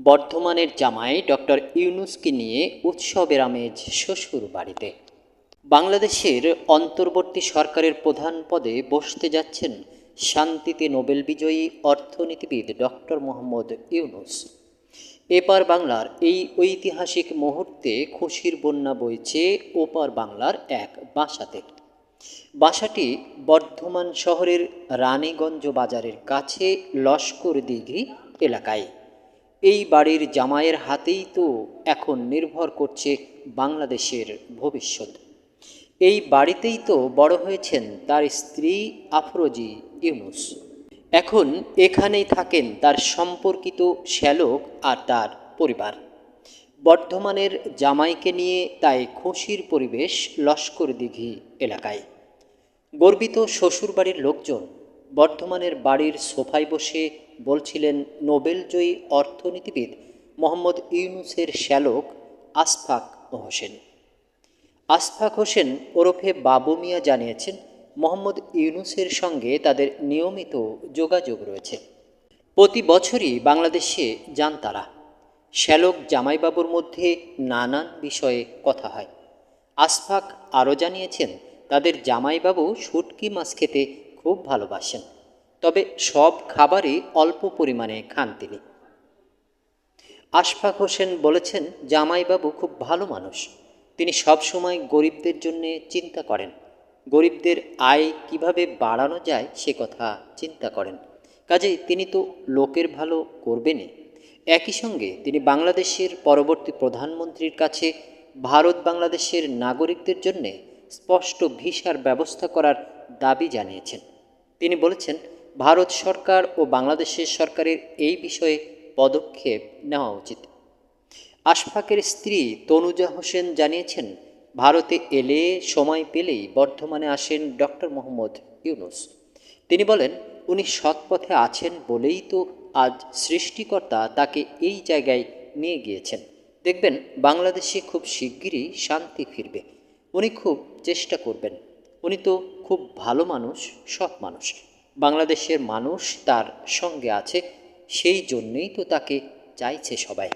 বর্ধমানের জামাই ডক্টর ইউনূসকে নিয়ে উৎসবের আমেজ শ্বশুর বাড়িতে। বাংলাদেশের অন্তর্বর্তী সরকারের প্রধান পদে বসতে যাচ্ছেন শান্তিতে নোবেল বিজয়ী অর্থনীতিবিদ ডক্টর মোহাম্মদ ইউনূস। এপার বাংলার এই ঐতিহাসিক মুহূর্তে খুশির বন্যা বইছে ওপার বাংলার এক বাসাতে। বাসাটি বর্ধমান শহরের রানীগঞ্জ বাজারের কাছে লস্কর দিঘি এলাকায়। এই বাড়ির জামাইয়ের হাতেই তো এখন নির্ভর করছে বাংলাদেশের ভবিষ্যৎ। এই বাড়িতেই তো বড় হয়েছেন তার স্ত্রী আফরোজি ইউনূস। এখন এখানেই থাকেন তার সম্পর্কিত শ্যালক আর তার পরিবার। বর্ধমানের জামাইকে নিয়ে তাই খুশির পরিবেশ লস্কর দিঘি এলাকায়। গর্বিত শ্বশুরবাড়ির লোকজন বর্ধমানের বাড়ির সোফায় বসে বলছিলেন নোবেলজয়ী অর্থনীতিবিদ মোহাম্মদ ইউনূসের শ্যালক আশফাক হোসেন। আশফাক হোসেন ওরফে বাবু মিয়া জানিয়েছেন, মোহাম্মদ ইউনূসের সঙ্গে তাদের নিয়মিত যোগাযোগ রয়েছে। প্রতি বছরই বাংলাদেশে যান তারা। শ্যালক জামাইবাবুর মধ্যে নানান বিষয়ে কথা হয়। আশফাক আরও জানিয়েছেন, তাদের জামাইবাবু শুটকি মাছ খেতে খুব ভালোবাসেন, তবে সব খাবারই অল্প পরিমাণে খান তিনি। আশফাক হোসেন বলেছেন, জামাইবাবু খুব ভালো মানুষ। তিনি সবসময় গরিবদের জন্য চিন্তা করেন, গরিবদের আয় কিভাবে বাড়ানো যায় সে কথা চিন্তা করেন। কাজেই তিনি তো লোকের ভালো করবেনই। একই সঙ্গে তিনি বাংলাদেশের পরবর্তী প্রধানমন্ত্রীর কাছে ভারত বাংলাদেশের নাগরিকদের জন্য স্পষ্ট ভিসার ব্যবস্থা করার দাবি জানিয়েছেন। তিনি বলেছেন, ভারত সরকার ও বাংলাদেশের সরকারের এই বিষয়ে পদক্ষেপ নেওয়া উচিত। আশফাকের স্ত্রী তনুজা হোসেন জানিয়েছেন, ভারতে এলে সময় পেলেই বর্ধমানে আসেন ডক্টর মোহাম্মদ ইউনূস। তিনি বলেন, উনি সৎপথে আছেন বলেই তো আজ সৃষ্টিকর্তা তাকে এই জায়গায় নিয়ে গিয়েছেন। দেখবেন বাংলাদেশে খুব শিগগিরই শান্তি ফিরবে। উনি খুব চেষ্টা করবেন। উনি তো খুব ভালো মানুষ, সৎ মানুষ। বাংলাদেশের মানুষ তার সঙ্গে আছে, সেই জন্যেই তো তাকে চাইছে সবাই।